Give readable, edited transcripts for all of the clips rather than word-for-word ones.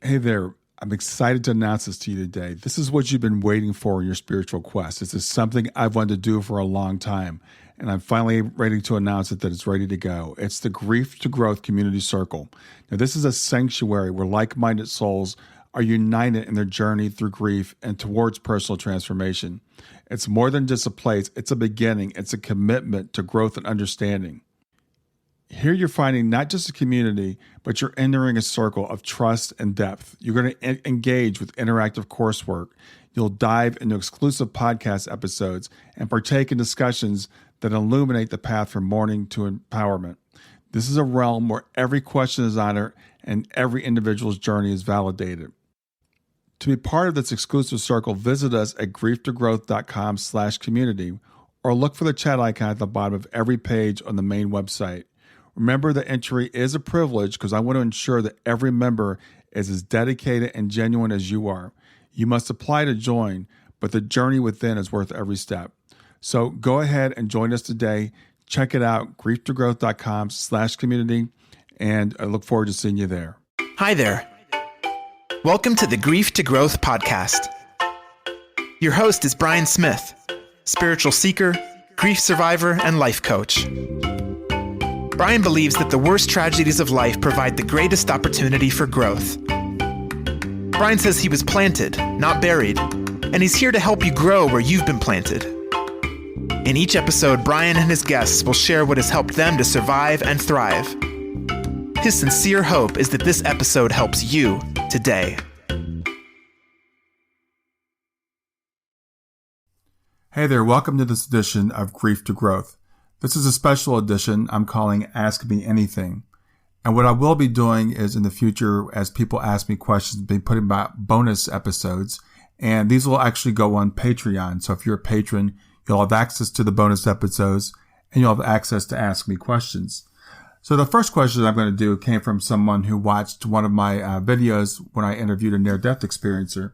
Hey there. I'm excited to announce this to you today. This is what you've been waiting for in your spiritual quest. This is something I've wanted to do for a long time, and I'm finally ready to announce it that it's ready to go. It's the Grief to Growth Community Circle. Now, this is a sanctuary where like-minded souls are united in their journey through grief and towards personal transformation. It's more than just a place. It's a beginning. It's a commitment to growth and understanding. Here you're finding not just a community, but you're entering a circle of trust and depth. You're going to engage with interactive coursework. You'll dive into exclusive podcast episodes and partake in discussions that illuminate the path from mourning to empowerment. This is a realm where every question is honored and every individual's journey is validated. To be part of this exclusive circle, visit us at grieftogrowth.com/community or look for the chat icon at the bottom of every page on the main website. Remember that entry is a privilege because I want to ensure that every member is as dedicated and genuine as you are. You must apply to join, but the journey within is worth every step. So go ahead and join us today. Check it out, grieftogrowth.com/community, and I look forward to seeing you there. Hi there. Welcome to the Grief to Growth podcast. Your host is Brian Smith, spiritual seeker, grief survivor, and life coach. Brian believes that the worst tragedies of life provide the greatest opportunity for growth. Brian says he was planted, not buried, and he's here to help you grow where you've been planted. In each episode, Brian and his guests will share what has helped them to survive and thrive. His sincere hope is that this episode helps you today. Hey there, welcome to this edition of Grief to Growth. This is a special edition I'm calling Ask Me Anything. And what I will be doing is in the future, as people ask me questions, be putting out bonus episodes. And these will actually go on Patreon. So if you're a patron, you'll have access to the bonus episodes and you'll have access to ask me questions. So the first question I'm going to do came from someone who watched one of my videos when I interviewed a near-death experiencer.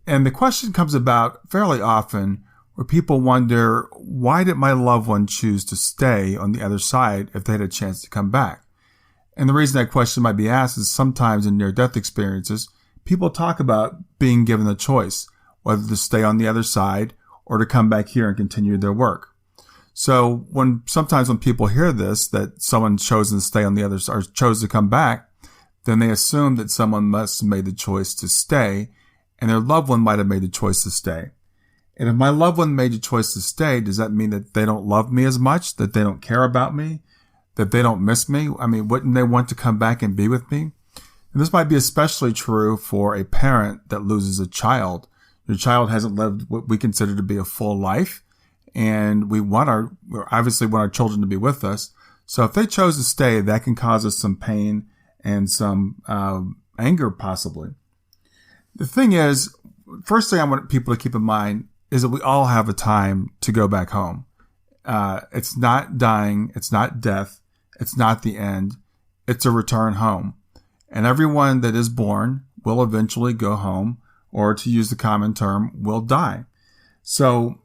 And the question comes about fairly often where people wonder, why did my loved one choose to stay on the other side if they had a chance to come back? And the reason that question might be asked is sometimes in near-death experiences, people talk about being given the choice, whether to stay on the other side or to come back here and continue their work. So sometimes when people hear this, that someone chose to stay on the other side or chose to come back, then they assume that someone must have made the choice to stay and their loved one might have made the choice to stay. And if my loved one made the choice to stay, does that mean that they don't love me as much, that they don't care about me, that they don't miss me? I mean, wouldn't they want to come back and be with me? And this might be especially true for a parent that loses a child. Your child hasn't lived what we consider to be a full life, and we obviously want our children to be with us. So if they chose to stay, that can cause us some pain and some anger possibly. The thing is, first thing I want people to keep in mind is that we all have a time to go back home. It's not dying. It's not death. It's not the end. It's a return home. And everyone that is born will eventually go home, or to use the common term, will die. So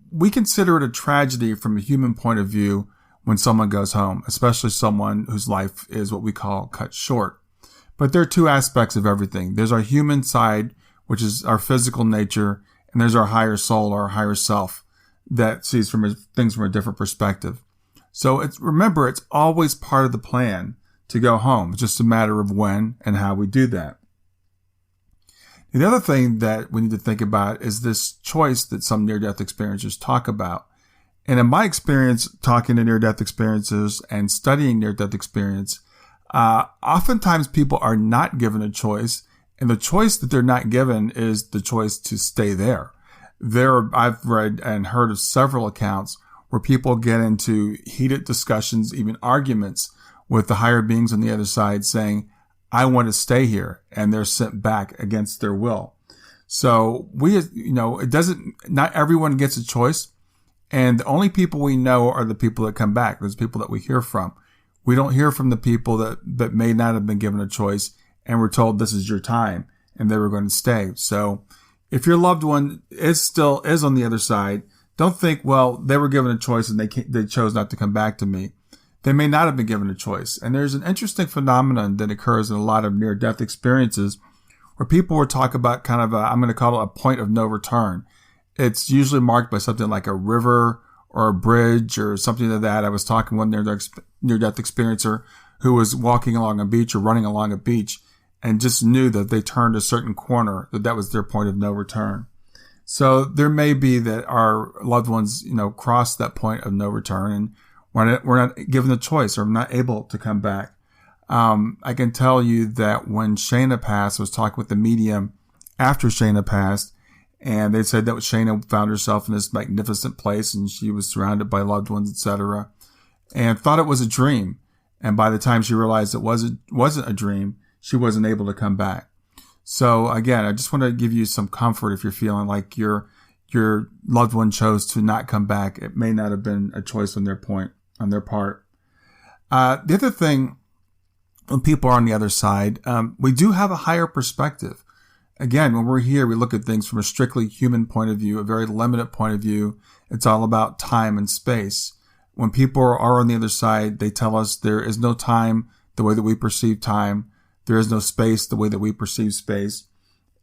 we consider it a tragedy from a human point of view when someone goes home, especially someone whose life is what we call cut short. But there are two aspects of everything. There's our human side, which is our physical nature, and there's our higher soul, our higher self, that sees things from a different perspective. So remember, it's always part of the plan to go home. It's just a matter of when and how we do that. The other thing that we need to think about is this choice that some near-death experiencers talk about. And in my experience, talking to near-death experiencers and studying near-death experience, oftentimes people are not given a choice. And the choice that they're not given is the choice to stay there. I've read and heard of several accounts where people get into heated discussions, even arguments with the higher beings on the other side saying, I want to stay here, and they're sent back against their will. So not everyone gets a choice. And the only people we know are the people that come back. Those people that we hear from. We don't hear from the people that may not have been given a choice and were told this is your time and they were going to stay. So if your loved one is on the other side, don't think, well, they were given a choice and they chose not to come back to me. they may not have been given a choice. And there's an interesting phenomenon that occurs in a lot of near-death experiences where people will talk about kind of I'm going to call it a point of no return. It's usually marked by something like a river or a bridge or something like that. I was talking with one near-death experiencer who was walking along a beach or running along a beach and just knew that they turned a certain corner, that was their point of no return. So there may be that our loved ones, cross that point of no return, and we're not given the choice or not able to come back. I can tell you that when Shayna passed, I was talking with the medium after Shayna passed, and they said that Shayna found herself in this magnificent place and she was surrounded by loved ones, etc., and thought it was a dream. And by the time she realized it wasn't a dream, she wasn't able to come back. So again, I just want to give you some comfort if you're feeling like your loved one chose to not come back. It may not have been a choice on their part. The other thing, when people are on the other side, we do have a higher perspective. Again, when we're here, we look at things from a strictly human point of view, a very limited point of view. It's all about time and space. When people are on the other side, they tell us there is no time the way that we perceive time. There is no space the way that we perceive space.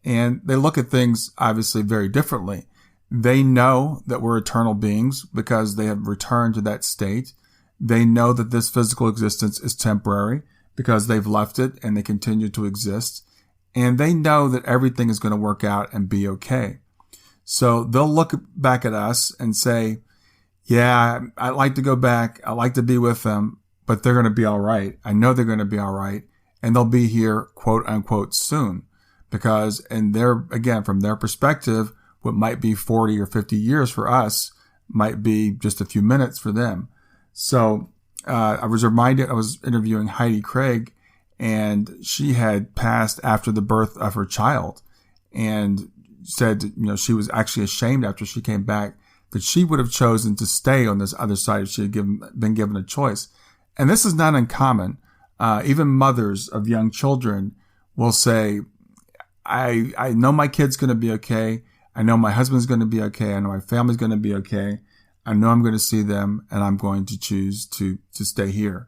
And they look at things obviously very differently. They know that we're eternal beings because they have returned to that state. They know that this physical existence is temporary because they've left it and they continue to exist. And they know that everything is going to work out and be okay. So they'll look back at us and say, yeah, I'd like to go back. I'd like to be with them, but they're going to be all right. I know they're going to be all right. And they'll be here, quote unquote, soon. Because, from their perspective, what might be 40 or 50 years for us might be just a few minutes for them. So, I was interviewing Heidi Craig, and she had passed after the birth of her child, and said, she was actually ashamed after she came back that she would have chosen to stay on this other side if she had been given a choice. And this is not uncommon. Even mothers of young children will say, I know my kid's going to be okay. I know my husband's going to be okay. I know my family's going to be okay. I know I'm going to see them, and I'm going to choose to stay here.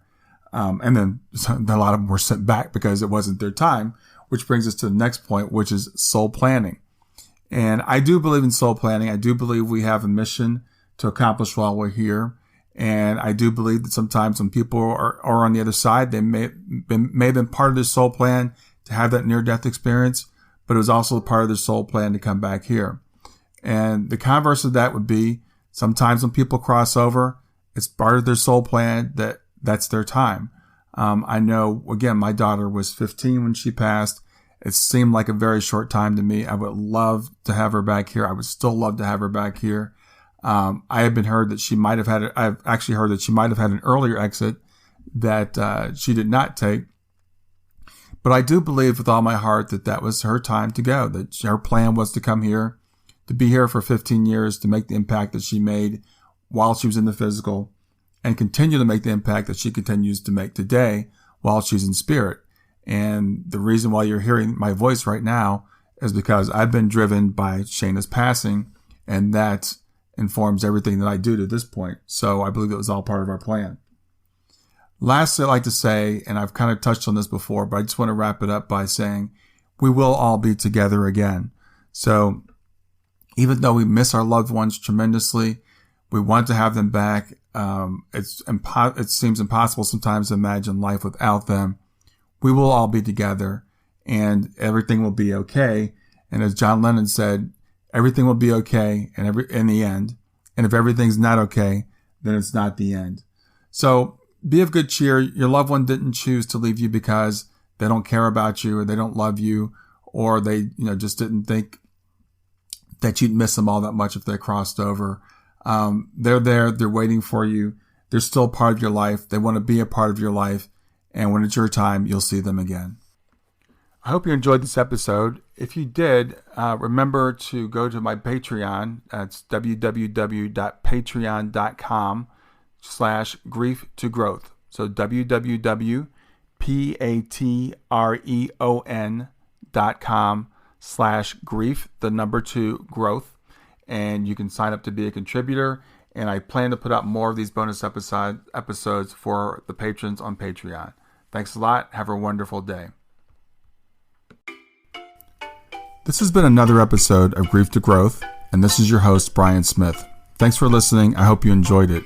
And then a lot of them were sent back because it wasn't their time, which brings us to the next point, which is soul planning. And I do believe in soul planning. I do believe we have a mission to accomplish while we're here. And I do believe that sometimes when people are on the other side, they may have been part of their soul plan to have that near-death experience, but it was also part of their soul plan to come back here. And the converse of that would be sometimes when people cross over, it's part of their soul plan that's their time. I know, again, my daughter was 15 when she passed. It seemed like a very short time to me. I would love to have her back here. I would still love to have her back here. I've actually heard that she might have had an earlier exit that she did not take. But I do believe with all my heart that was her time to go, that her plan was to come here, to be here for 15 years, to make the impact that she made while she was in the physical, and continue to make the impact that she continues to make today while she's in spirit. And the reason why you're hearing my voice right now is because I've been driven by Shayna's passing, and that informs everything that I do to this point. So I believe it was all part of our plan. Lastly, I'd like to say, and I've kind of touched on this before, but I just want to wrap it up by saying we will all be together again. So even though we miss our loved ones tremendously, we want to have them back. It seems impossible sometimes to imagine life without them. We will all be together and everything will be okay. And as John Lennon said, everything will be okay in the end. And if everything's not okay, then it's not the end. So be of good cheer. Your loved one didn't choose to leave you because they don't care about you or they don't love you, or they, just didn't think that you'd miss them all that much if they crossed over. They're there. They're waiting for you. They're still part of your life. They want to be a part of your life. And when it's your time, you'll see them again. I hope you enjoyed this episode. If you did, remember to go to my Patreon. That's www.patreon.com/grief2growth. So www.patreon.com/grief2growth. And you can sign up to be a contributor. And I plan to put out more of these bonus episodes for the patrons on Patreon. Thanks a lot. Have a wonderful day. This has been another episode of Grief to Growth, and this is your host, Brian Smith. Thanks for listening. I hope you enjoyed it.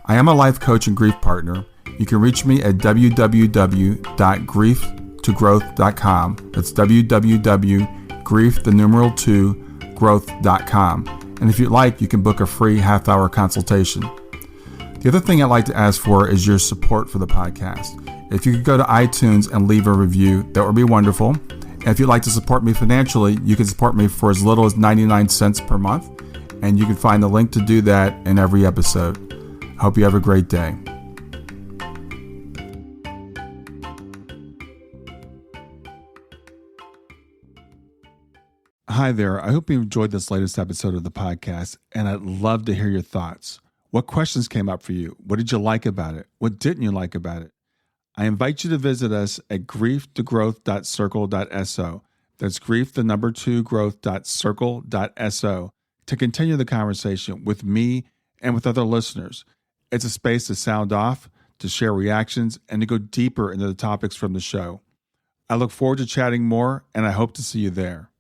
I am a life coach and grief partner. You can reach me at www.grieftogrowth.com. That's www.grief2growth.com. And if you'd like, you can book a free half-hour consultation. The other thing I'd like to ask for is your support for the podcast. If you could go to iTunes and leave a review, that would be wonderful. And if you'd like to support me financially, you can support me for as little as 99 cents per month. And you can find the link to do that in every episode. I hope you have a great day. Hi there. I hope you enjoyed this latest episode of the podcast, and I'd love to hear your thoughts. What questions came up for you? What did you like about it? What didn't you like about it? I invite you to visit us at grieftogrowth.circle.so. That's growth2growth.circle.so to continue the conversation with me and with other listeners. It's a space to sound off, to share reactions, and to go deeper into the topics from the show. I look forward to chatting more, and I hope to see you there.